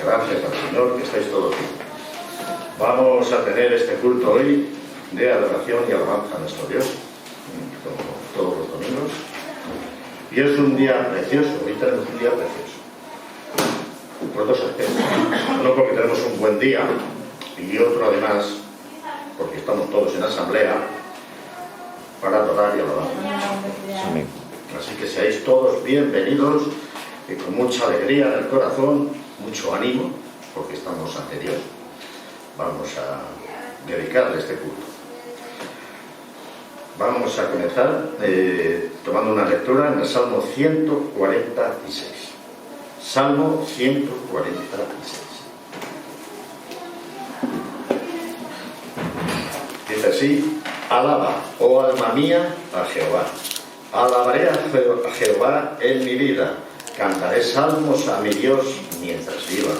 gracias al Señor que estáis todos bien. Vamos a tener este culto hoy de adoración y alabanza a nuestro Dios, como todos los domingos. Y es un día precioso, hoy tenemos un día precioso. Por dos aspectos. Uno porque tenemos un buen día y otro además porque estamos todos en asamblea para adorar y alabar. Amén. Así que seáis todos bienvenidos y con mucha alegría en el corazón, mucho ánimo, porque estamos ante Dios. Vamos a dedicarle este culto. Vamos a comenzar tomando una lectura en el Salmo 146. Salmo 146. Dice así: alaba, oh alma mía, a Jehová. Alabaré a Jehová en mi vida. Cantaré salmos a mi Dios mientras viva.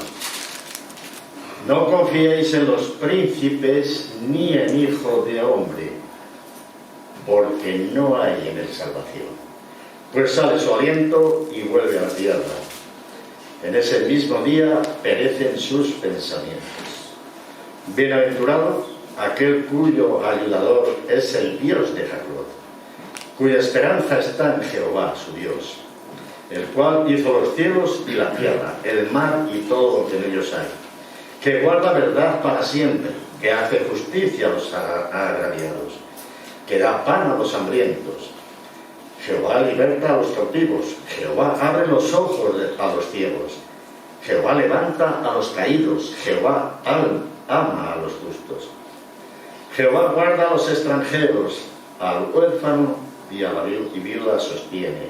No confiéis en los príncipes ni en hijo de hombre, porque no hay en él salvación. Pues sale su aliento y vuelve a la tierra. En ese mismo día perecen sus pensamientos. Bienaventurado aquel cuyo ayudador es el Dios de Jacob, cuya esperanza está en Jehová, su Dios, el cual hizo los cielos y la tierra, el mar y todo lo que en ellos hay, que guarda verdad para siempre, que hace justicia a los agraviados, que da pan a los hambrientos. Jehová liberta a los cautivos, Jehová abre los ojos a los ciegos, Jehová levanta a los caídos, Jehová ama a los justos. Jehová guarda a los extranjeros, al huérfano y a la viuda sostiene,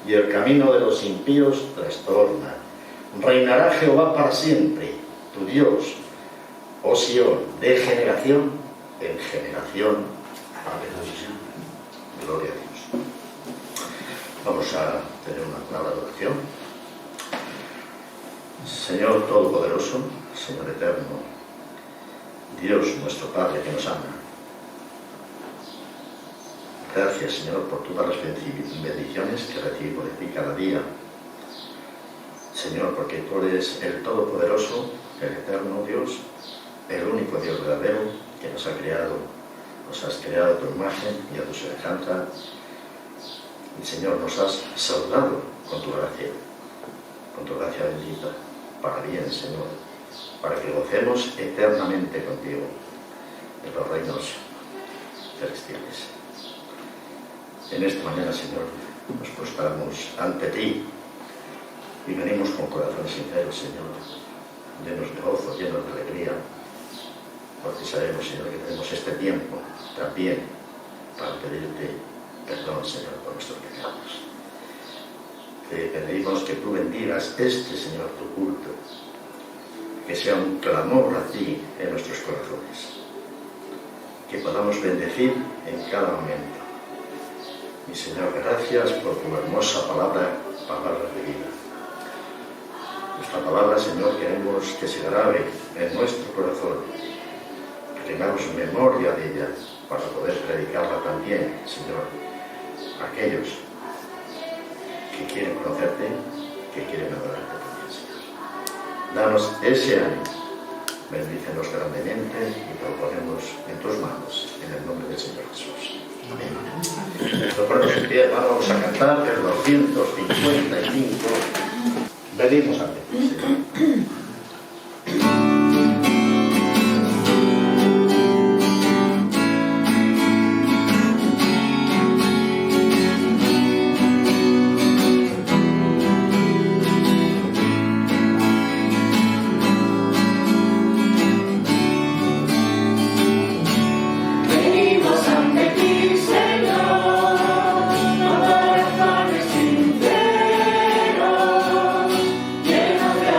y el camino de los impíos trastorna. Reinará Jehová para siempre, tu Dios, oh Sión, de generación en generación. Aleluya. Gloria a Dios. Vamos a tener una palabra de oración. Señor Todopoderoso, Señor Eterno, Dios nuestro Padre que nos ama, gracias, Señor, por todas las bendiciones que recibimos de ti cada día. Señor, porque tú eres el Todopoderoso, el Eterno Dios, el único Dios verdadero que nos ha creado. Nos has creado a tu imagen y a tu semejanza. Y, Señor, nos has saludado con tu gracia bendita, para bien, Señor, para que gocemos eternamente contigo en los reinos celestiales. En esta mañana, Señor, nos postramos ante ti y venimos con corazones sinceros, Señor, llenos de gozo, llenos de alegría, porque sabemos, Señor, que tenemos este tiempo también para pedirte perdón, Señor, por nuestros pecados. Te pedimos que tú bendigas Señor, tu culto, que sea un clamor a ti en nuestros corazones, que podamos bendecir en cada momento. Y, Señor, gracias por tu hermosa palabra de vida. Esta palabra, Señor, queremos que se grabe en nuestro corazón, que tengamos memoria de ella para poder predicarla también, Señor, a aquellos que quieren conocerte, que quieren adorarte también, Señor. Danos ese ánimo, bendícenos grandemente y te lo ponemos en tus manos, en el nombre del Señor Jesús. Amén. Nos ponemos en pie, vamos a cantar el 255. Venimos ante ti, Señor. Llenos de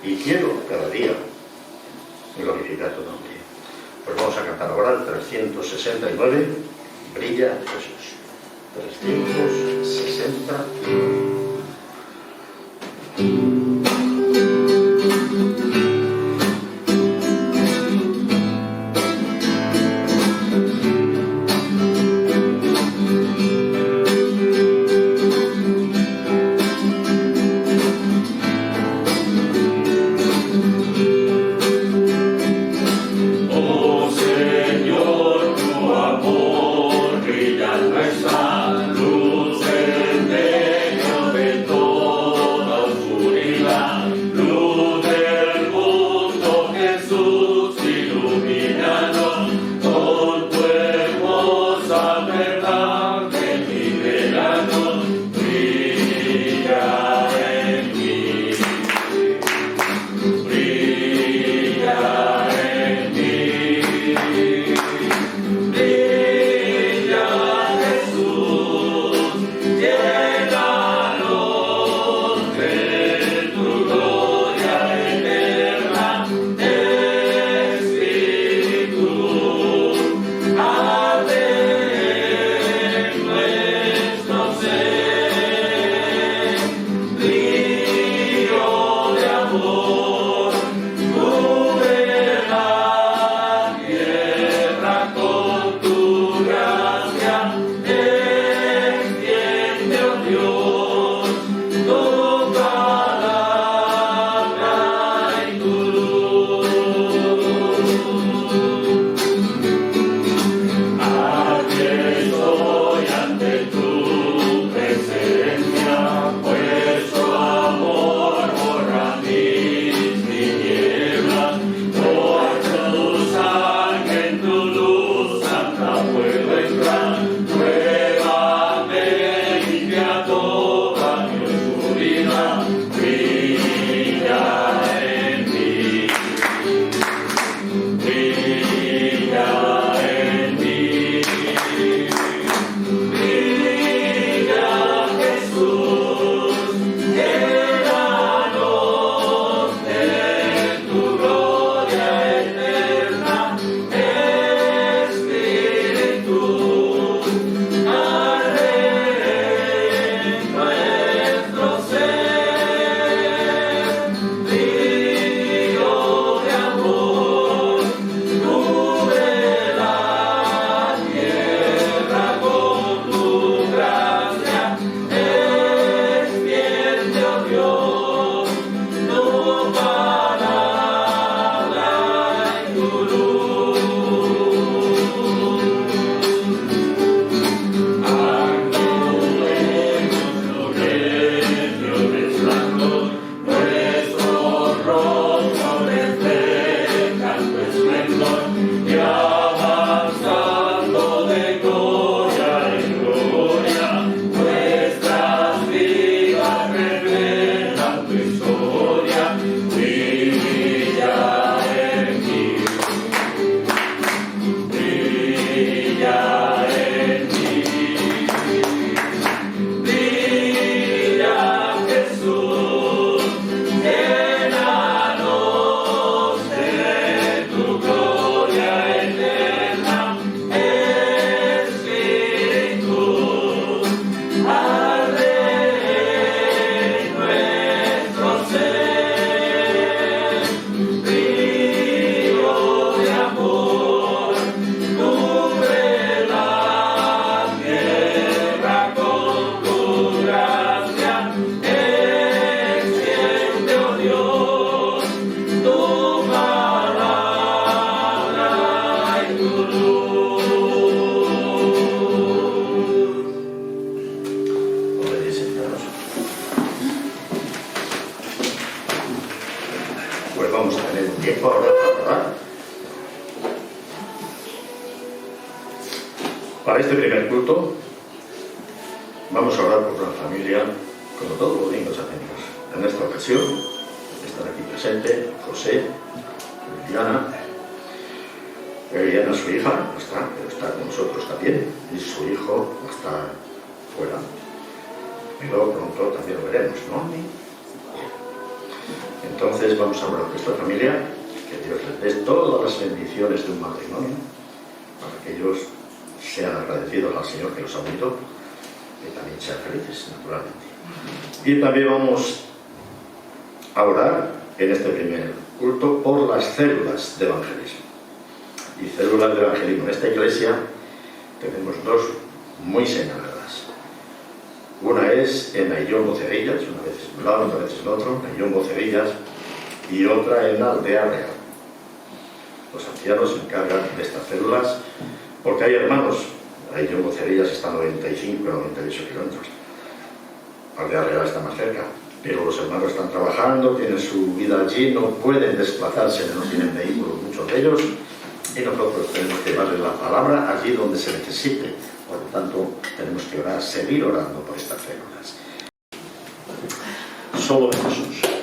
y quiero cada día glorificar tu nombre. Pues vamos a cantar ahora el 369, Brilla Jesús. 369. tiempo ahora para orar. Para este primer culto vamos a orar por la familia, como todos los domingos hacemos. En esta ocasión están aquí presentes José, Liliana, su hija no está, pero está con nosotros también, y su hijo está fuera. Pero pronto también lo veremos, ¿no? Entonces vamos a orar por esta familia, que Dios les dé todas las bendiciones de un matrimonio, para que ellos sean agradecidos al Señor que los ha unido, y también sean felices, naturalmente. Y también vamos a orar en este primer culto por las células de evangelismo. Y células de evangelismo. En esta iglesia tenemos dos muy señaladas. Una es en Ayllón Bocerillas, una vez en un lado, otra vez en otro, Ayllón Bocerillas, y otra en la Aldea Real. Los ancianos se encargan de estas células porque hay hermanos. Ayllón Bocerillas está a 95 o 98 kilómetros. Aldea Real está más cerca, pero los hermanos están trabajando, tienen su vida allí, no pueden desplazarse, no tienen vehículos muchos de ellos, y nosotros tenemos que llevarles la palabra allí donde se necesite. Por lo tanto, tenemos que orar, seguir orando por estas células. Solo en Jesús.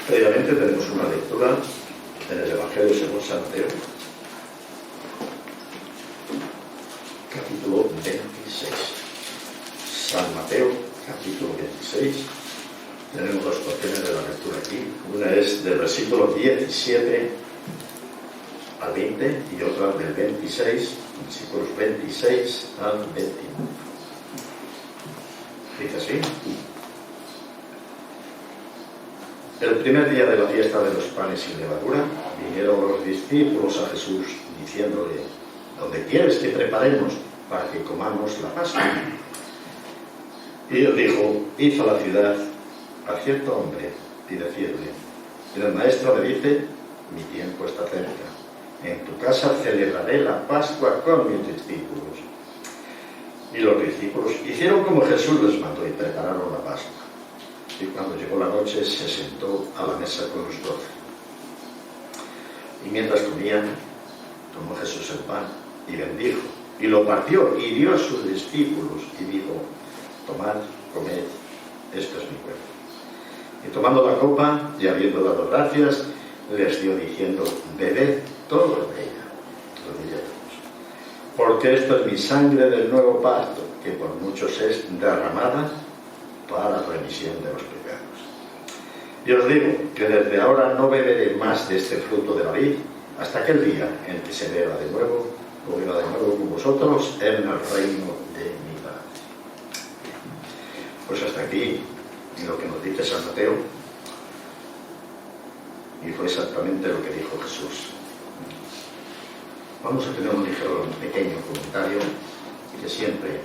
Previamente tenemos una lectura en el Evangelio según San Mateo. capítulo 26. San Mateo, capítulo 26. Tenemos dos porciones de la lectura aquí. Una es del versículo 17 al 20 y otra del 26, versículos 26 al 21. Dice así: el primer día de la fiesta de los panes sin levadura, vinieron los discípulos a Jesús diciéndole: ¿dónde quieres que preparemos para que comamos la Pascua? Y él dijo: id a la ciudad a cierto hombre y decidle: el maestro me dice, mi tiempo está cerca, en tu casa celebraré la Pascua con mis discípulos. Y los discípulos hicieron como Jesús les mandó y prepararon la Pascua. Y cuando llegó la noche se sentó a la mesa con los 12. Y mientras comían, tomó Jesús el pan y bendijo, y lo partió y dio a sus discípulos y dijo: tomad, comed, esto es mi cuerpo. Y tomando la copa y habiendo dado gracias, les dio diciendo: bebed todos de ella, porque esto es mi sangre del nuevo pacto, que por muchos es derramada para remisión de los pecados. Y os digo que desde ahora no beberé más de este fruto de la vid hasta aquel día en que se beba de nuevo con vosotros en el reino de mi Padre. Pues hasta aquí lo que nos dice San Mateo, y fue exactamente lo que dijo Jesús. Vamos a tener un ligero, pequeño comentario que siempre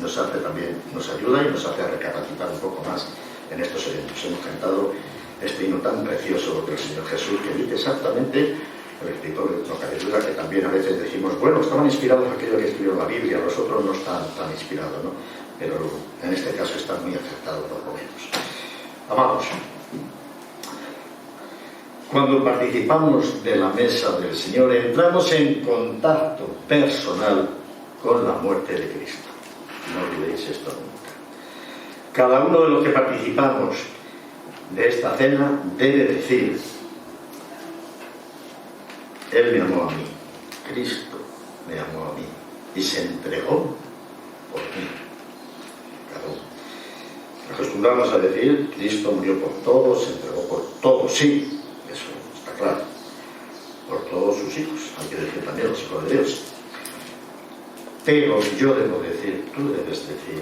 nos ayuda y nos hace recapacitar un poco más en estos eventos. Hemos cantado este himno tan precioso del Señor Jesús, que dice exactamente el escritor, no cabe duda que también a veces decimos, bueno, estaban inspirados aquello que escribió la Biblia, los otros no están tan inspirados, ¿no? Pero en este caso están muy acertados por lo menos. Amados, cuando participamos de la mesa del Señor, entramos en contacto personal con la muerte de Cristo. No olvidéis esto nunca. Cada uno de los que participamos de esta cena debe decir: Él me amó a mí, Cristo me amó a mí y se entregó por mí. Cada uno. Acostumbramos a decir: Cristo murió por todos, se entregó por todos. Sí, eso está claro. Por todos sus hijos, hay que decir también los hijos de Dios. Pero yo debo decir, tú debes decir: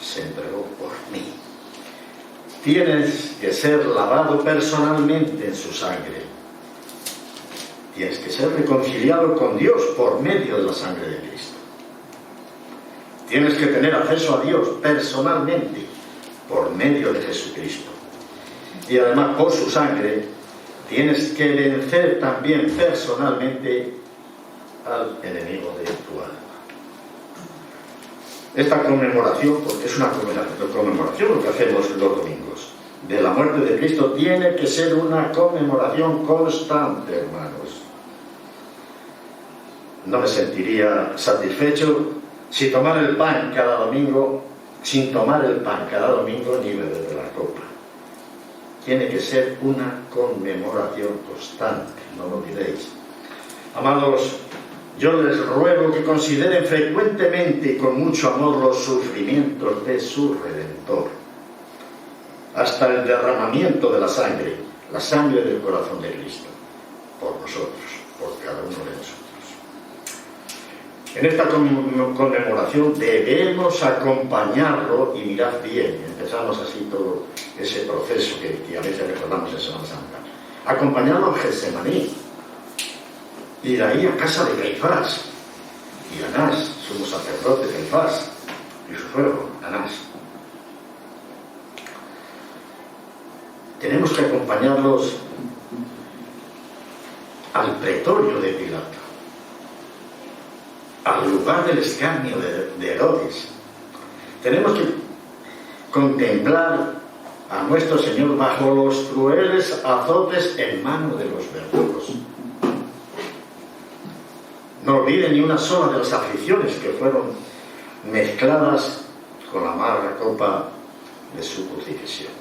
se entregó por mí. Tienes que ser lavado personalmente en su sangre. Tienes que ser reconciliado con Dios por medio de la sangre de Cristo. Tienes que tener acceso a Dios personalmente por medio de Jesucristo. Y además, por su sangre, tienes que vencer también personalmente al enemigo de tu alma. Esta conmemoración, porque es una conmemoración lo que hacemos los domingos, de la muerte de Cristo, tiene que ser una conmemoración constante, hermanos. No me sentiría satisfecho sin tomar el pan cada domingo, ni beber de la copa. Tiene que ser una conmemoración constante, no lo olvidéis. Amados, yo les ruego que consideren frecuentemente y con mucho amor los sufrimientos de su Redentor, hasta el derramamiento de la sangre del corazón de Cristo, por nosotros, por cada uno de nosotros. En esta conmemoración debemos acompañarlo, y mirad bien, empezamos así todo ese proceso que a veces recordamos en Semana Santa, acompañarlo a Getsemaní, ir ahí a casa de Caifás, y Anás, sumo sacerdote Caifás, y su suegro, Anás. Tenemos que acompañarlos al pretorio de Pilato, al lugar del escarnio de Herodes. Tenemos que contemplar a nuestro Señor bajo los crueles azotes en mano de los verdugos. No olviden ni una sola de las aflicciones que fueron mezcladas con la amarga copa de su crucifixión.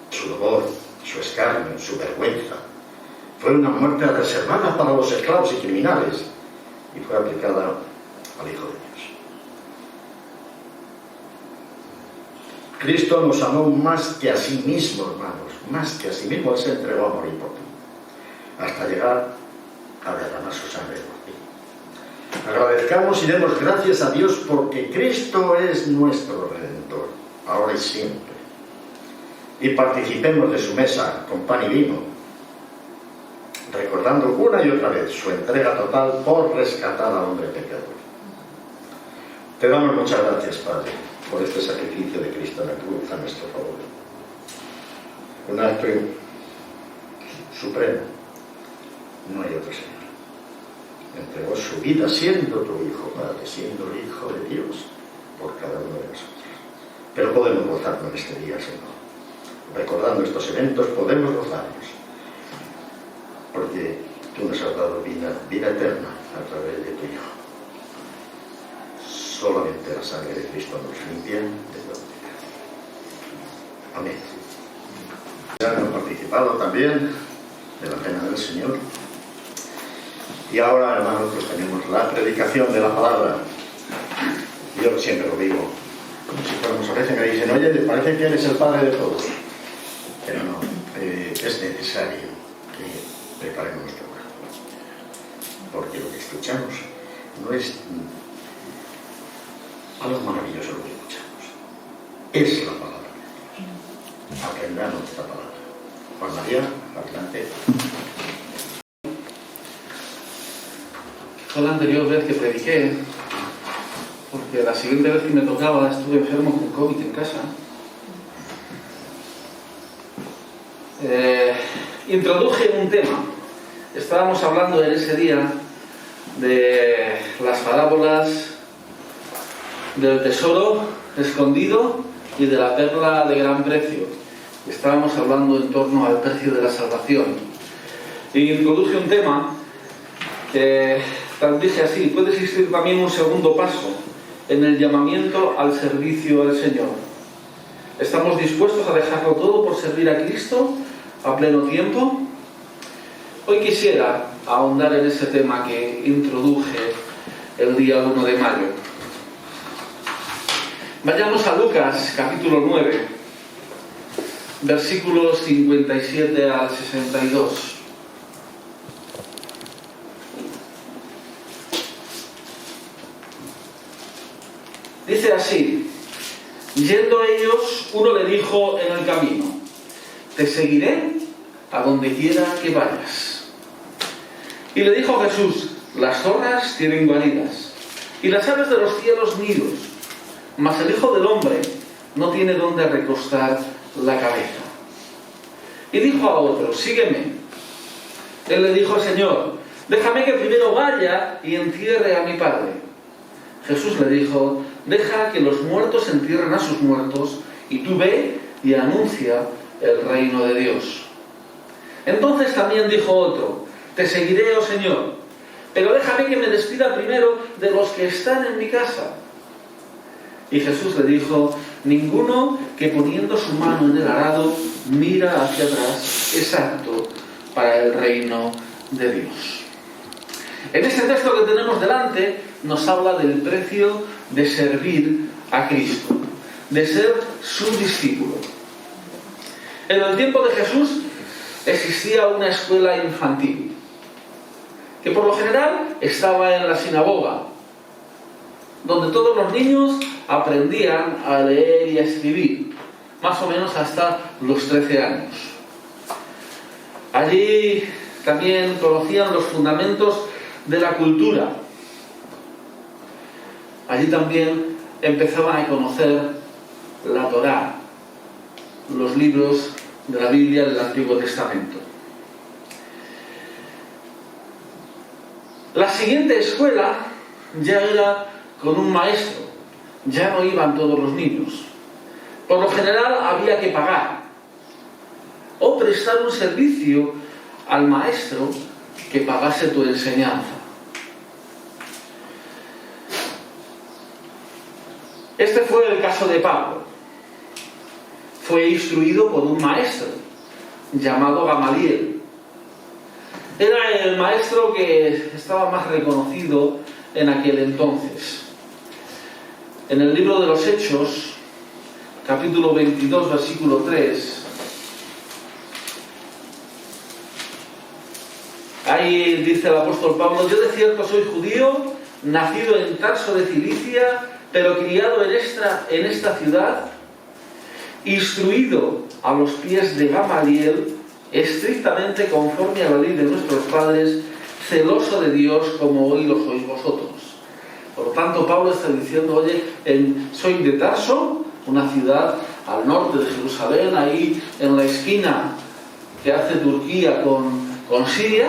Su dolor, su escarnio, su vergüenza. Fue una muerte reservada para los esclavos y criminales, y fue aplicada al Hijo de Dios. Cristo nos amó más que a sí mismo, hermanos, más que a sí mismo. Él se entregó a morir por ti, hasta llegar a derramar su sangre por ti. Agradezcamos y demos gracias a Dios porque Cristo es nuestro Redentor, ahora y siempre. Y participemos de su mesa con pan y vino, recordando una y otra vez su entrega total por rescatar al hombre pecador. Te damos muchas gracias, Padre, por este sacrificio de Cristo en la cruz a nuestro favor. Un acto supremo. No hay otro Señor. Entregó su vida siendo tu Hijo, Padre, siendo el Hijo de Dios por cada uno de nosotros. Pero podemos gozarnos en este día, Señor. Recordando estos eventos podemos gozarnos, porque tú nos has dado vida eterna a través de tu Hijo. Solamente la sangre de Cristo nos limpia de todo pecado. Amén. Ya hemos participado también de la cena del Señor. Y ahora, hermanos, pues tenemos la predicación de la palabra. Yo siempre lo digo, como si fuéramos, a veces me dicen, oye, ¿te parece que eres el Padre de todos? Pero no, es necesario que preparemos nuestro corazón, porque lo que escuchamos no es algo maravilloso lo que escuchamos, es la palabra de Dios. Aprendamos esta palabra. Juan María, adelante. Fue la anterior vez que prediqué, porque la siguiente vez que me tocaba estuve enfermo con COVID en casa. Introduje un tema. Estábamos hablando en ese día de las parábolas del tesoro escondido y de la perla de gran precio. Estábamos hablando en torno al precio de la salvación. Y introduje un tema que dije así: puede existir también un segundo paso en el llamamiento al servicio al Señor. ¿Estamos dispuestos a dejarlo todo por servir a Cristo a pleno tiempo? Hoy quisiera ahondar en ese tema que introduje el día 1 de mayo. Vayamos a Lucas, capítulo 9, versículos 57 al 62. Dice así: yendo ellos, uno le dijo en el camino: te seguiré a donde quiera que vayas. Y le dijo Jesús: las zorras tienen guaridas, y las aves de los cielos nidos, mas el Hijo del Hombre no tiene donde recostar la cabeza. Y dijo a otro: sígueme. Él le dijo: Señor, déjame que primero vaya y entierre a mi padre. Jesús le dijo: deja que los muertos entierren a sus muertos, y tú ve y anuncia el reino de Dios. Entonces también dijo otro: te seguiré, oh Señor, pero déjame que me despida primero de los que están en mi casa. Y Jesús le dijo: ninguno que poniendo su mano en el arado mira hacia atrás es apto para el reino de Dios. En este texto que tenemos delante nos habla del precio de servir a Cristo, de ser su discípulo. En el tiempo de Jesús existía una escuela infantil, que por lo general estaba en la sinagoga, donde todos los niños aprendían a leer y a escribir, más o menos hasta los 13 años. Allí también conocían los fundamentos de la cultura. Allí también empezaban a conocer la Torá, los libros de la Biblia del Antiguo Testamento. La siguiente escuela ya era con un maestro, ya no iban todos los niños. Por lo general había que pagar o prestar un servicio al maestro que pagase tu enseñanza. Este fue el caso de Pablo. Fue instruido por un maestro llamado Gamaliel. Era el maestro que estaba más reconocido en aquel entonces. En el libro de los Hechos, capítulo 22, versículo 3, ahí dice el apóstol Pablo: yo de cierto soy judío, nacido en Tarso de Cilicia, pero criado en esta ciudad, instruido a los pies de Gamaliel, estrictamente conforme a la ley de nuestros padres, celoso de Dios como hoy lo sois vosotros. Por lo tanto, Pablo está diciendo: oye, soy de Tarso, una ciudad al norte de Jerusalén, ahí en la esquina que hace Turquía con Siria,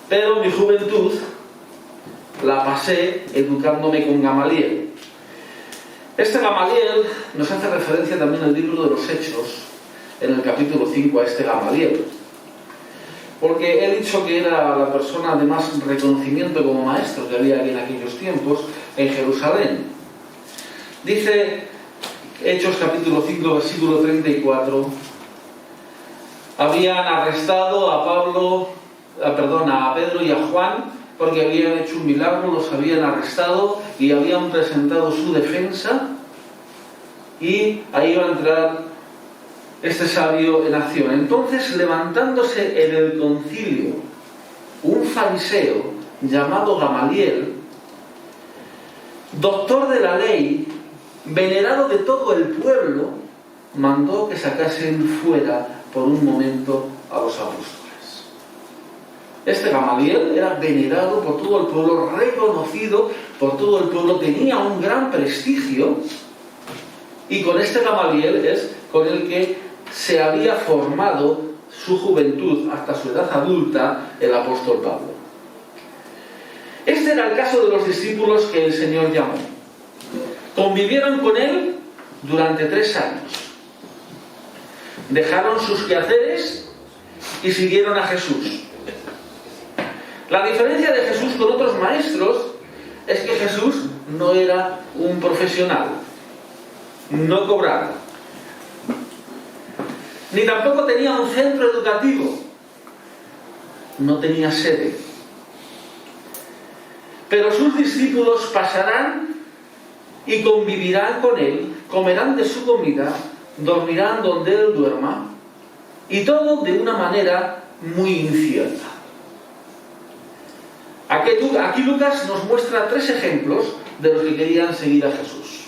pero mi juventud la pasé educándome con Gamaliel. Este Gamaliel nos hace referencia también en el libro de los Hechos, en el capítulo 5, a este Gamaliel, porque he dicho que era la persona de más reconocimiento como maestro que había en aquellos tiempos en Jerusalén. Dice Hechos capítulo 5, versículo 34: habían arrestado a Pedro y a Juan porque habían hecho un milagro, los habían arrestado y habían presentado su defensa, y ahí va a entrar este sabio en acción. Entonces, levantándose en el concilio un fariseo llamado Gamaliel, doctor de la ley, venerado de todo el pueblo, mandó que sacasen fuera por un momento a los apóstoles. Este Gamaliel era venerado por todo el pueblo, reconocido por todo el pueblo, tenía un gran prestigio, y con este Gamaliel es con el que se había formado su juventud hasta su edad adulta el apóstol Pablo. Este era el caso de los discípulos que el Señor llamó. Convivieron con él durante 3 años. Dejaron sus quehaceres y siguieron a Jesús. La diferencia de Jesús con otros maestros es que Jesús no era un profesional, no cobraba, ni tampoco tenía un centro educativo, no tenía sede. Pero sus discípulos pasarán y convivirán con él, comerán de su comida, dormirán donde él duerma, y todo de una manera muy incierta. Aquí Lucas nos muestra 3 ejemplos de los que querían seguir a Jesús.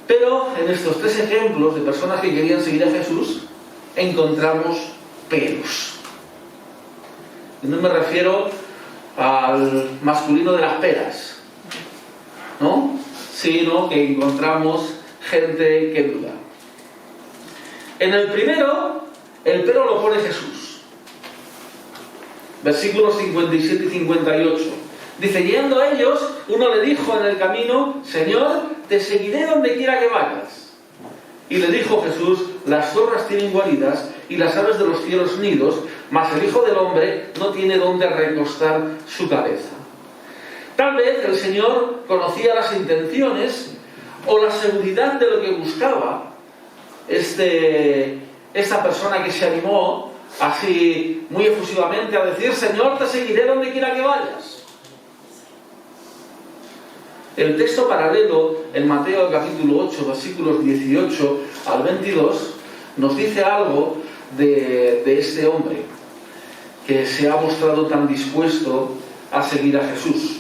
Pero en estos 3 ejemplos de personas que querían seguir a Jesús encontramos peros. Y no me refiero al masculino de las peras, ¿no? Sino que encontramos gente que duda. En el primero, el pero lo pone Jesús. Versículos 57 y 58. Dice: yendo a ellos, uno le dijo en el camino: Señor, te seguiré donde quiera que vayas. Y le dijo Jesús: las zorras tienen guaridas y las aves de los cielos nidos, mas el Hijo del Hombre no tiene donde recostar su cabeza. Tal vez el Señor conocía las intenciones o la seguridad de lo que buscaba esta persona que se animó así muy efusivamente a decir: Señor, te seguiré donde quiera que vayas. El texto paralelo en Mateo capítulo 8, versículos 18 al 22, nos dice algo de este hombre que se ha mostrado tan dispuesto a seguir a Jesús.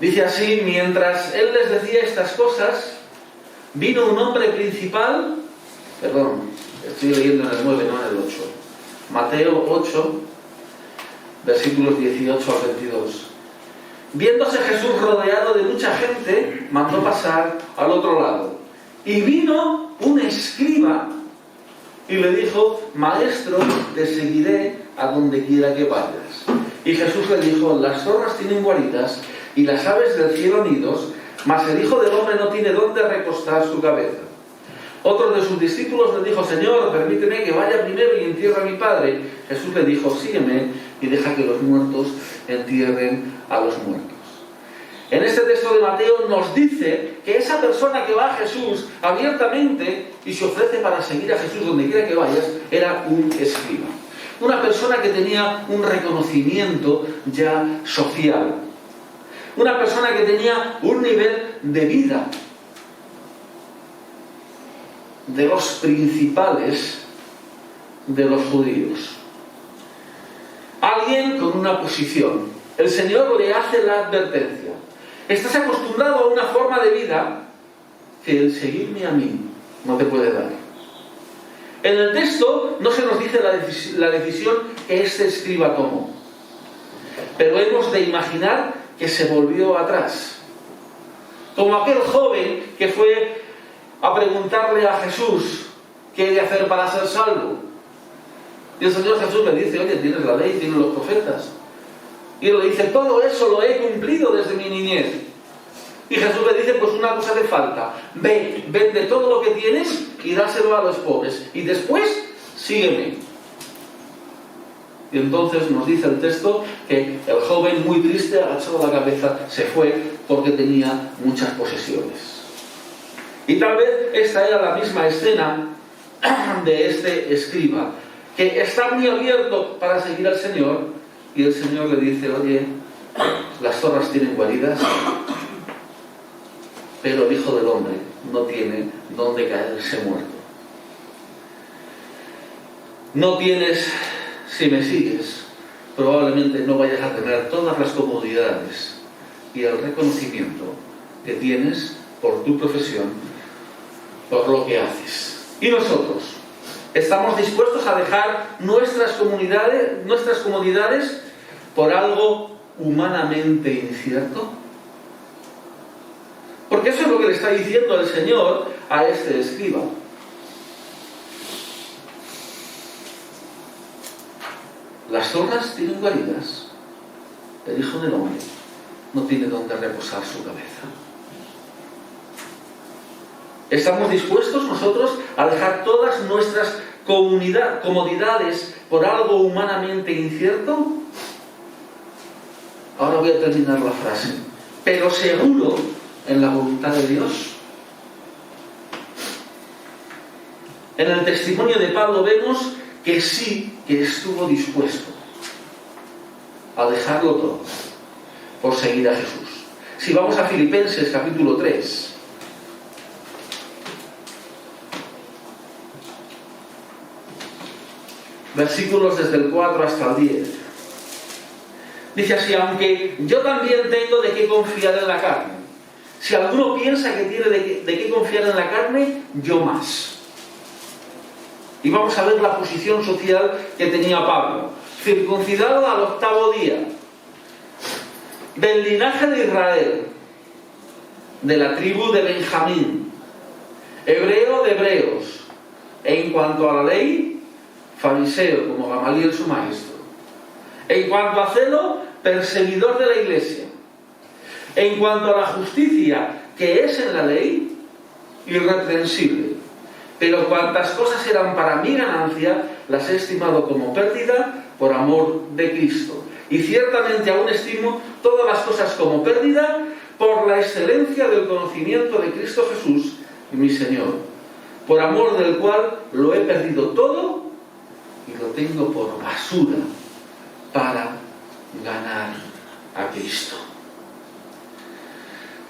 Dice así: mientras él les decía estas cosas, vino un hombre principal. Perdón, estoy leyendo en el 9, no en el 8. Mateo 8, versículos 18 al 22. Viéndose Jesús rodeado de mucha gente, mandó pasar al otro lado. Y vino un escriba y le dijo: Maestro, te seguiré a donde quiera que vayas. Y Jesús le dijo: las zorras tienen guaridas y las aves del cielo nidos, mas el Hijo del Hombre no tiene dónde recostar su cabeza. Otro de sus discípulos le dijo: Señor, permíteme que vaya primero y entierre a mi padre. Jesús le dijo: sígueme y deja que los muertos entierren a los muertos. En este texto de Mateo nos dice que esa persona que va a Jesús abiertamente y se ofrece para seguir a Jesús donde quiera que vayas, era un escriba. Una persona que tenía un reconocimiento ya social. Una persona que tenía un nivel de vida de los principales de los judíos. Alguien con una posición. El Señor le hace la advertencia. Estás acostumbrado a una forma de vida que el seguirme a mí no te puede dar. En el texto no se nos dice la decisión que este escriba tomó, pero hemos de imaginar que se volvió atrás, como aquel joven que fue a preguntarle a Jesús qué he de hacer para ser salvo. Y el Señor Jesús le dice: oye, tienes la ley, tienes los profetas. Y él le dice: todo eso lo he cumplido desde mi niñez. Y Jesús le dice: pues una cosa te falta, ve, vende todo lo que tienes y dáselo a los pobres, y después sígueme. Y entonces nos dice el texto que el joven, muy triste, agachado la cabeza, se fue porque tenía muchas posesiones. Y tal vez esta era la misma escena de este escriba, que está muy abierto para seguir al Señor, y el Señor le dice: oye, las zorras tienen guaridas, pero el Hijo del Hombre no tiene dónde caerse muerto. No tienes, si me sigues, probablemente no vayas a tener todas las comodidades y el reconocimiento que tienes por tu profesión, por lo que haces. Y nosotros, ¿estamos dispuestos a dejar nuestras comodidades por algo humanamente incierto? Porque eso es lo que le está diciendo el Señor a este escriba. Las zorras tienen guaridas, el Hijo del Hombre no tiene donde reposar su cabeza. ¿Estamos dispuestos nosotros a dejar todas nuestras comodidades por algo humanamente incierto? Ahora voy a terminar la frase. Pero seguro en la voluntad de Dios. En el testimonio de Pablo vemos que sí, que estuvo dispuesto a dejarlo todo por seguir a Jesús. Si vamos a Filipenses capítulo 3, versículos desde el 4 hasta el 10. Dice así: aunque yo también tengo de qué confiar en la carne. Si alguno piensa que tiene de qué confiar en la carne, yo más. Y vamos a ver la posición social que tenía Pablo. Circuncidado al 8º día, del linaje de Israel, de la tribu de Benjamín, hebreo de hebreos, en cuanto a la ley, fariseo como Gamaliel su maestro, en cuanto a celo, perseguidor de la iglesia, en cuanto a la justicia que es en la ley, irreprensible. Pero cuantas cosas eran para mi ganancia, las he estimado como pérdida por amor de Cristo. Y ciertamente aún estimo todas las cosas como pérdida por la excelencia del conocimiento de Cristo Jesús, mi Señor, por amor del cual lo he perdido todo y lo tengo por basura para ganar a Cristo.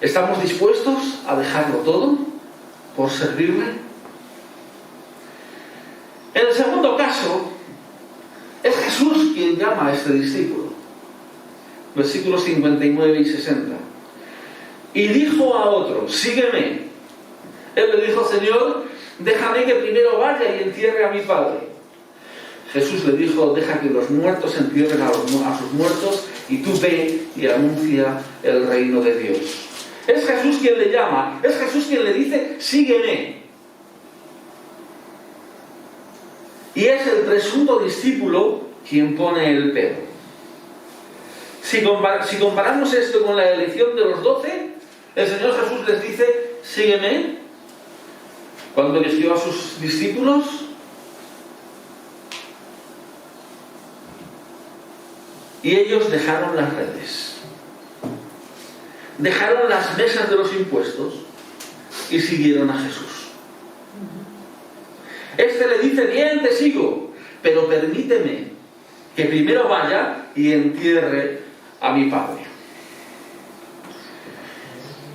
¿Estamos dispuestos a dejarlo todo por servirle? En el segundo caso, es Jesús quien llama a este discípulo. Versículos 59 y 60. Y dijo a otro: sígueme. Él le dijo: Señor, déjame que primero vaya y entierre a mi padre. Jesús le dijo: deja que los muertos entierren a sus muertos, y tú ve y anuncia el reino de Dios. Es Jesús quien le llama, es Jesús quien le dice: sígueme. Y es el presunto discípulo quien pone el pero. Si comparamos esto con la elección de los 12, el Señor Jesús les dice: sígueme. Cuando eligió a sus discípulos, y ellos dejaron las redes, dejaron las mesas de los impuestos y siguieron a Jesús. Este le dice: bien, te sigo, pero permíteme que primero vaya y entierre a mi padre.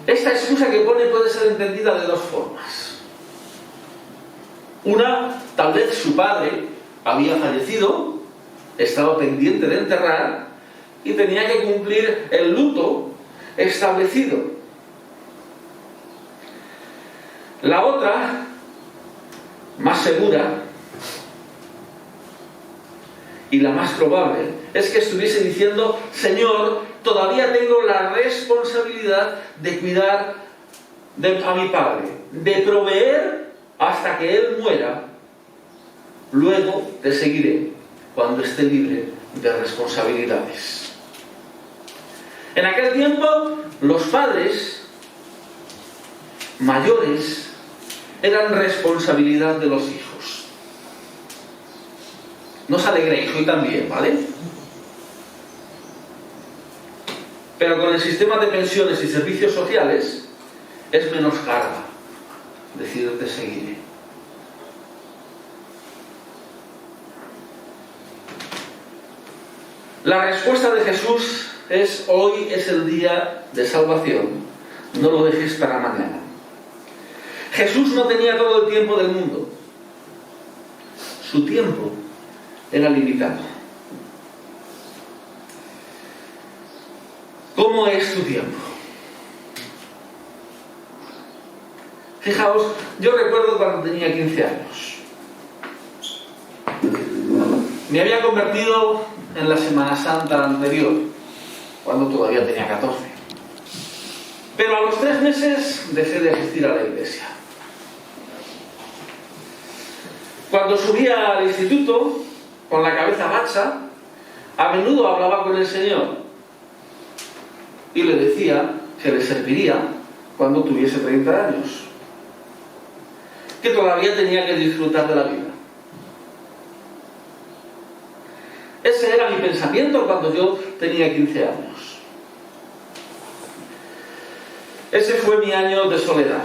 Esta excusa que pone puede ser entendida de dos formas. Una, tal vez su padre había fallecido, estaba pendiente de enterrar y tenía que cumplir el luto establecido. La otra, más segura y la más probable, es que estuviese diciendo: Señor, todavía tengo la responsabilidad de cuidar a mi padre, de proveer hasta que él muera. Luego te seguiré cuando esté libre de responsabilidades. En aquel tiempo, los padres mayores eran responsabilidad de los hijos. No os alegréis, hoy también, ¿vale? Pero con el sistema de pensiones y servicios sociales es menos carga decir: te seguiré. La respuesta de Jesús es: hoy es el día de salvación, no lo dejes para mañana. Jesús no tenía todo el tiempo del mundo. Su tiempo era limitado. ¿Cómo es tu tiempo? Fijaos, yo recuerdo cuando tenía 15 años. Me había convertido en la Semana Santa anterior, cuando todavía tenía 14. Pero a los 3 meses dejé de asistir a la iglesia. Cuando subía al instituto, con la cabeza gacha, a menudo hablaba con el Señor y le decía que le serviría cuando tuviese 30 años, que todavía tenía que disfrutar de la vida. Ese era mi pensamiento cuando yo tenía 15 años. Ese fue mi año de soledad.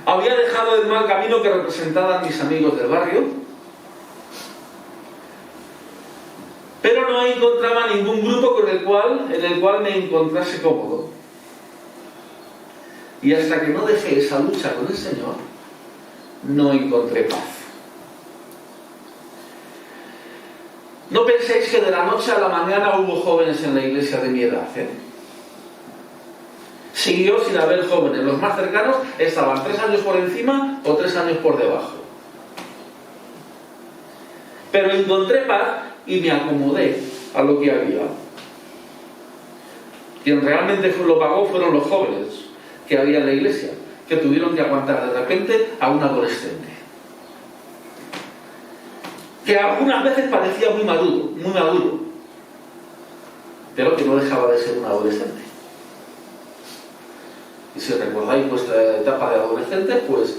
Había dejado el mal camino que representaban mis amigos del barrio, pero no encontraba ningún grupo en el cual me encontrase cómodo. Y hasta que no dejé esa lucha con el Señor, no encontré paz. No penséis que de la noche a la mañana hubo jóvenes en la iglesia de mi edad, ¿eh? Siguió sin haber jóvenes. Los más cercanos estaban 3 años por encima o 3 años por debajo. Pero encontré paz y me acomodé a lo que había. Quien realmente lo pagó fueron los jóvenes que había en la iglesia, que tuvieron que aguantar de repente a un adolescente, que algunas veces parecía muy maduro, pero que no dejaba de ser un adolescente. Y si recordáis vuestra etapa de adolescente, pues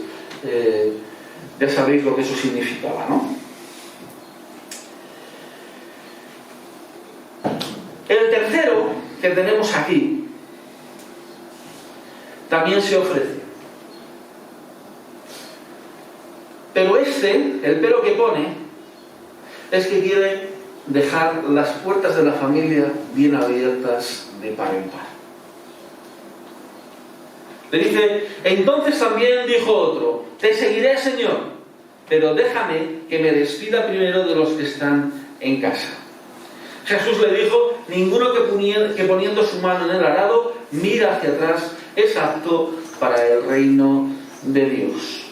ya sabéis lo que eso significaba, ¿no? El tercero que tenemos aquí también se ofrece. Pero el pero que pone, es que quiere dejar las puertas de la familia bien abiertas de par en par. Le dice: entonces también dijo otro: te seguiré, Señor, pero déjame que me despida primero de los que están en casa. Jesús le dijo: ninguno que poniendo su mano en el arado mira hacia atrás es apto para el reino de Dios.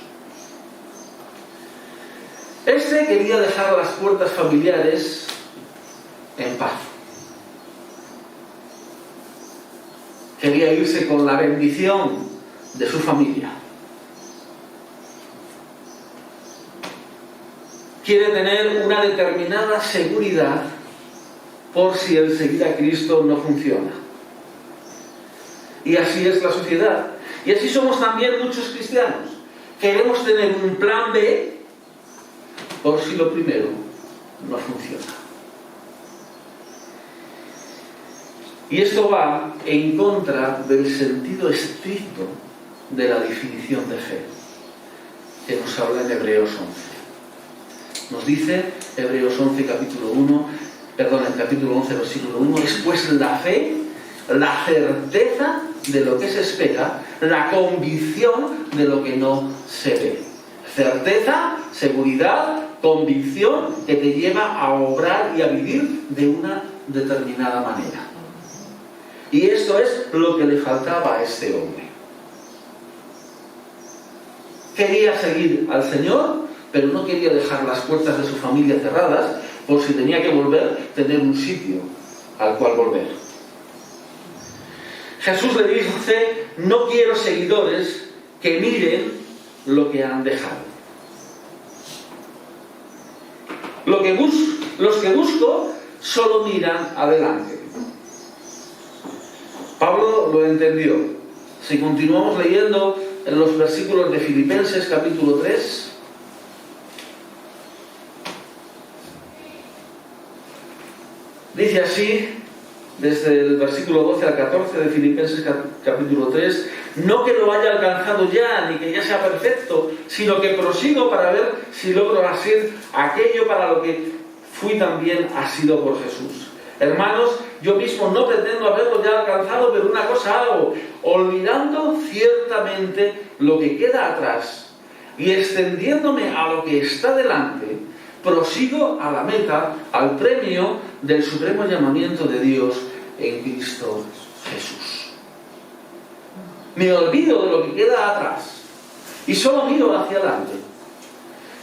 Este quería dejar las puertas familiares en paz. Quería irse con la bendición de su familia. Quiere tener una determinada seguridad por si el seguir a Cristo no funciona. Y así es la sociedad. Y así somos también muchos cristianos. Queremos tener un plan B por si lo primero no funciona. Y esto va en contra del sentido estricto de la definición de fe. que nos habla en Hebreos 11. Nos dice Hebreos 11, capítulo 11, versículo 1, es pues la fe, la certeza de lo que se espera, la convicción de lo que no se ve. Certeza, seguridad, convicción que te lleva a obrar y a vivir de una determinada manera. Y esto es lo que le faltaba a este hombre. Quería seguir al Señor, pero no quería dejar las puertas de su familia cerradas, por si tenía que volver, tener un sitio al cual volver. Jesús le dice: no quiero seguidores que miren lo que han dejado. Los que busco solo miran adelante. Pablo lo entendió. Si continuamos leyendo en los versículos de Filipenses capítulo 3, dice así, desde el versículo 12 al 14 de Filipenses capítulo 3, no que lo haya alcanzado ya, ni que ya sea perfecto, sino que prosigo para ver si logro hacer aquello para lo que fui también asido por Jesús. Hermanos, yo mismo no pretendo haberlo ya alcanzado, pero una cosa hago, olvidando ciertamente lo que queda atrás y extendiéndome a lo que está delante, prosigo a la meta, al premio del supremo llamamiento de Dios en Cristo Jesús. Me olvido de lo que queda atrás y solo miro hacia adelante.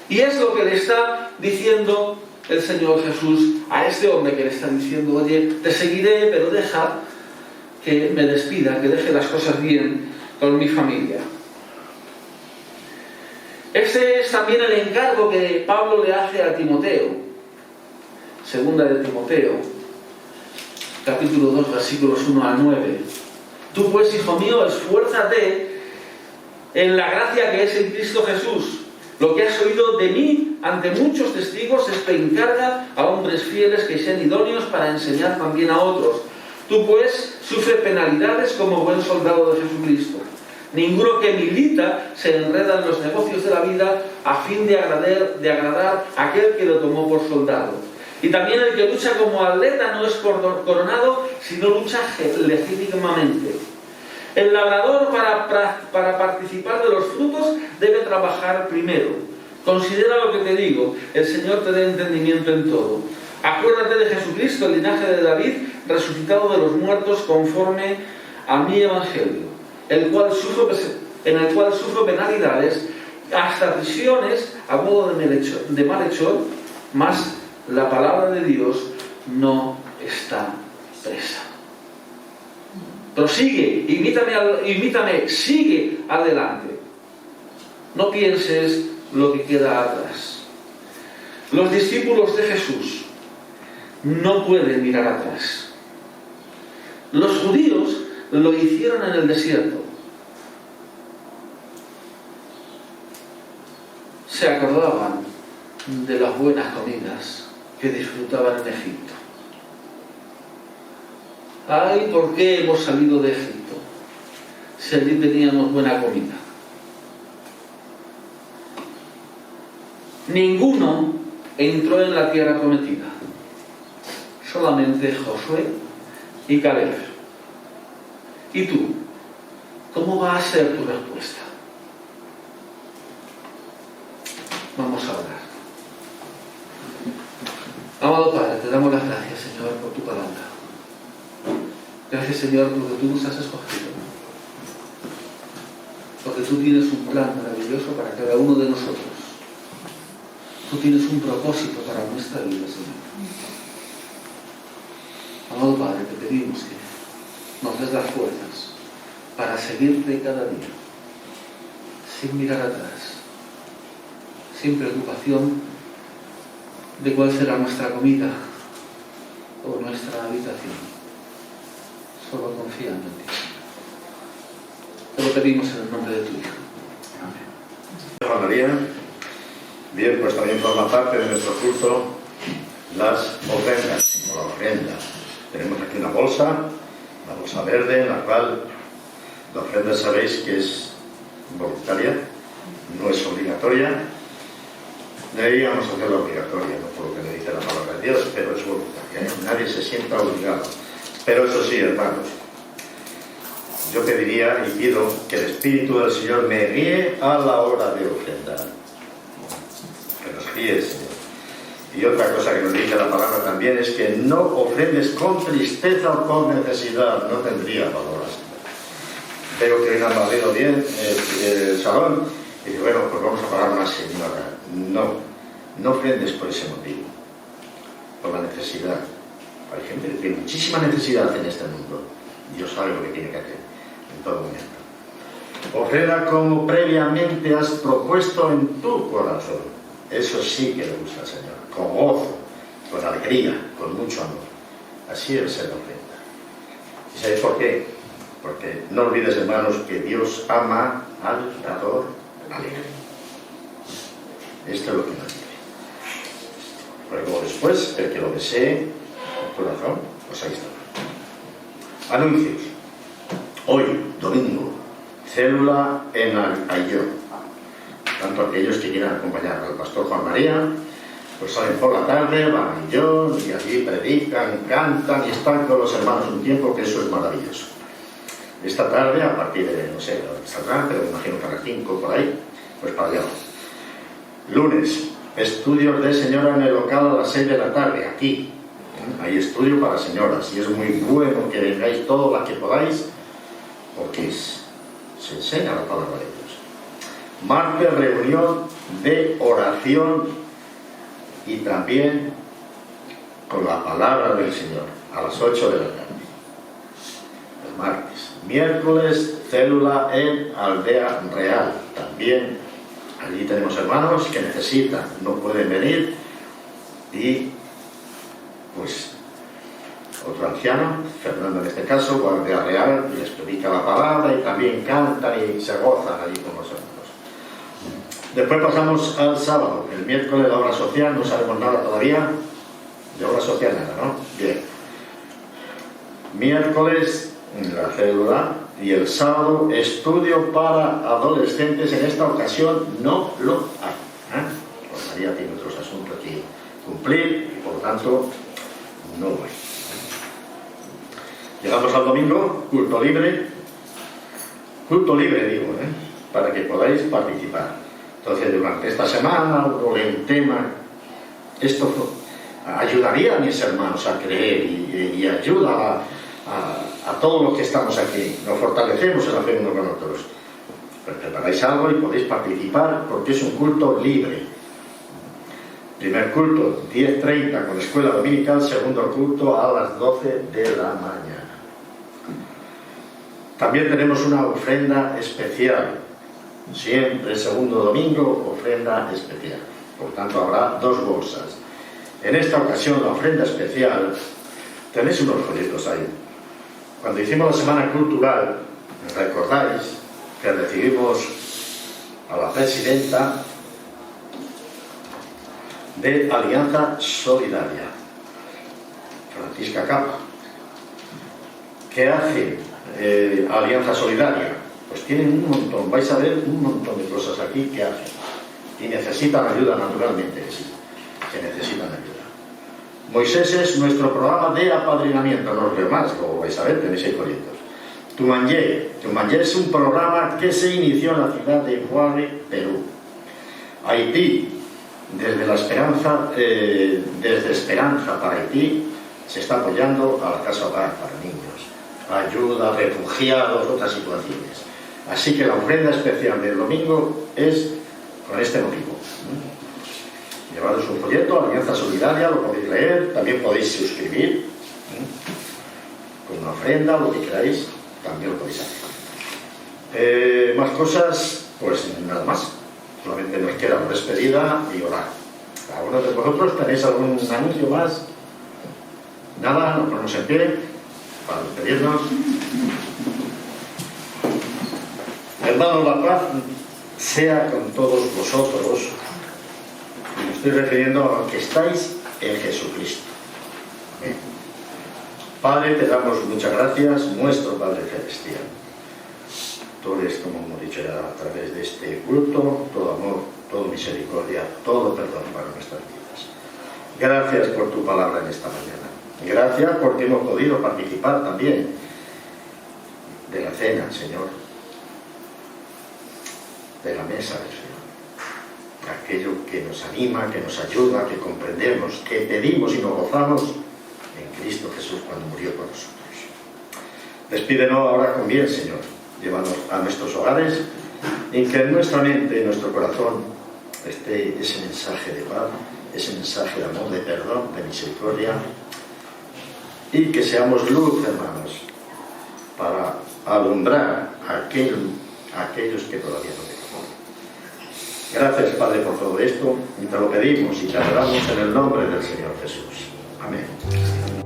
Y es lo que le está diciendo el Señor Jesús a este hombre, que le está diciendo: oye, te seguiré, pero deja que me despida, que deje las cosas bien con mi familia. Este es también el encargo que Pablo le hace a Timoteo. Segunda de Timoteo, capítulo 2, versículos 1 al 9. Tú pues, hijo mío, esfuérzate en la gracia que es en Cristo Jesús. Lo que has oído de mí ante muchos testigos, encarga a hombres fieles que sean idóneos para enseñar también a otros. Tú pues sufre penalidades como buen soldado de Jesucristo. Ninguno que milita se enreda en los negocios de la vida a fin de agradar a aquel que lo tomó por soldado. Y también el que lucha como atleta no es coronado, sino lucha legítimamente. El labrador, para participar de los frutos, debe trabajar primero. Considera lo que te digo, el Señor te dé entendimiento en todo. Acuérdate de Jesucristo, el linaje de David, resucitado de los muertos conforme a mi evangelio, en el cual sufro penalidades, hasta prisiones a modo de malhechor, mas la palabra de Dios no está presa. Prosigue, imítame, sigue adelante. No pienses lo que queda atrás. Los discípulos de Jesús no pueden mirar atrás. Los judíos lo hicieron en el desierto. Se acordaban de las buenas comidas que disfrutaban en Egipto. Ay, ¿por qué hemos salido de Egipto? Si allí teníamos buena comida. Ninguno entró en la tierra prometida. Solamente Josué y Caleb. ¿Y tú? ¿Cómo va a ser tu respuesta? Vamos a orar. Amado Padre, te damos las gracias, Señor, por tu palabra. Gracias, Señor, porque tú nos has escogido. Porque tú tienes un plan maravilloso para cada uno de nosotros. Tú tienes un propósito para nuestra vida, Señor. Amado Padre, te pedimos que nos des las fuerzas para seguirte cada día, sin mirar atrás, sin preocupación de cuál será nuestra comida o nuestra habitación. Solo confiando en ti. Te lo pedimos en el nombre de tu Hijo. Amén. María. Bien, pues también forma parte de nuestro culto las ofrendas, o la ofrenda. Tenemos aquí una bolsa verde, en la cual la ofrenda sabéis que es voluntaria, no es obligatoria. Deberíamos hacerla obligatoria, no por lo que me dice la palabra de Dios, pero es voluntaria, ¿eh? Nadie se sienta obligado. Pero eso sí, hermanos, yo pediría y pido que el Espíritu del Señor me guíe a la hora de ofrendar. Que nos guíe el Señor. Y otra cosa que nos dice la palabra también es que no ofrendes con tristeza o con necesidad, no tendría valor. Veo que hoy han barrido bien el salón y digo, bueno, pues vamos a pagar una señora. No ofrendes por ese motivo, por la necesidad. Hay gente que tiene muchísima necesidad en este mundo. Dios sabe lo que tiene que hacer en todo momento. Ofrenda como previamente has propuesto en tu corazón. Eso sí que le gusta al Señor. Con gozo, con alegría, con mucho amor. Así debe ser la ofrenda. ¿Y sabéis por qué? Porque no olvides, hermanos, que Dios ama al dador alegre. Esto es lo que nos dice. Luego después, el que lo desee, el corazón, pues ahí está. Anuncios. Hoy, domingo, célula en Ayllón. Tanto aquellos que quieran acompañar al pastor Juan María, pues salen por la tarde, van a Ayllón y allí predican, cantan y están con los hermanos un tiempo, que eso es maravilloso. Esta tarde, a partir de, no sé, saldrán, pero me imagino que a las 5 por ahí, pues para allá. Lunes, estudios de señora en el local a las 6 de la tarde, aquí. Hay estudio para señoras y es muy bueno que vengáis todas las que podáis, porque se enseña la palabra de Dios. Martes, reunión de oración y también con la palabra del Señor, a las 8 de la tarde. El martes. Miércoles, célula en Aldea Real. También allí tenemos hermanos que necesitan, no pueden venir, y pues otro anciano, Fernando en este caso, va a Aldea Real y les predica la palabra y también cantan y se gozan allí con los hermanos. Después pasamos al sábado. El miércoles la obra social, no sabemos nada todavía de obra social, nada, ¿no? Bien. Miércoles la célula y el sábado estudio para adolescentes. En esta ocasión no lo hay, ¿eh? Pues María tiene otros asuntos que cumplir y por lo tanto no lo hay. Llegamos al domingo, culto libre digo, para que podáis participar. Entonces durante esta semana o en tema, esto ayudaría a mis hermanos a creer y ayuda a todos los que estamos aquí. Nos fortalecemos en la fe unos con otros. Pues preparáis algo y podéis participar porque es un culto libre. Primer culto 10:30 con escuela dominical, segundo culto a las 12 de la mañana. También tenemos una ofrenda especial. Siempre segundo domingo, ofrenda especial. Por tanto habrá 2 bolsas. En esta ocasión la ofrenda especial, tenéis unos folletos ahí. Cuando hicimos la semana cultural, recordáis que recibimos a la presidenta de Alianza Solidaria, Francisca Capa. ¿Qué hace Alianza Solidaria? Pues tienen un montón, vais a ver un montón de cosas aquí que hacen. Y necesitan ayuda, naturalmente, que sí, que necesitan ayuda. Moisés es nuestro programa de apadrinamiento, no os leo más, como vais a ver, tenéis ahí folletos. Tumanyé es un programa que se inició en la ciudad de Huari, Perú. Haití, desde Esperanza para Haití, se está apoyando a la casa hogar para niños, ayuda a refugiados, otras situaciones. Así que la ofrenda especial del domingo es con este motivo. Llevaros un folleto, Alianza Solidaria, lo podéis leer, también podéis suscribir con una ofrenda, lo que queráis, también lo podéis hacer. Más cosas, pues nada más. Solamente nos queda una despedida y orar. ¿Algunos de vosotros tenéis algún anuncio más? Nada, nos ponemos en pie para despedirnos. Hermanos, la paz sea con todos vosotros. Y me estoy refiriendo a los que estáis en Jesucristo. Amén. Padre, te damos muchas gracias, nuestro Padre Celestial. todo esto, como hemos dicho ya, a través de este culto, todo amor, todo misericordia, todo perdón para nuestras vidas. Gracias por tu palabra en esta mañana. Gracias porque hemos podido participar también de la cena, Señor, de la mesa del Señor. Aquello que nos anima, que nos ayuda, que comprendemos, que pedimos y nos gozamos en Cristo Jesús cuando murió por nosotros. Despídenos ahora con bien, Señor. Llévanos a nuestros hogares y que en nuestra mente, en nuestro corazón, esté ese mensaje de paz, ese mensaje de amor, de perdón, de misericordia, y que seamos luz, hermanos, para alumbrar a aquellos que todavía no te conocen. Gracias, Padre, por todo esto, y te lo pedimos y te adoramos en el nombre del Señor Jesús. Amén.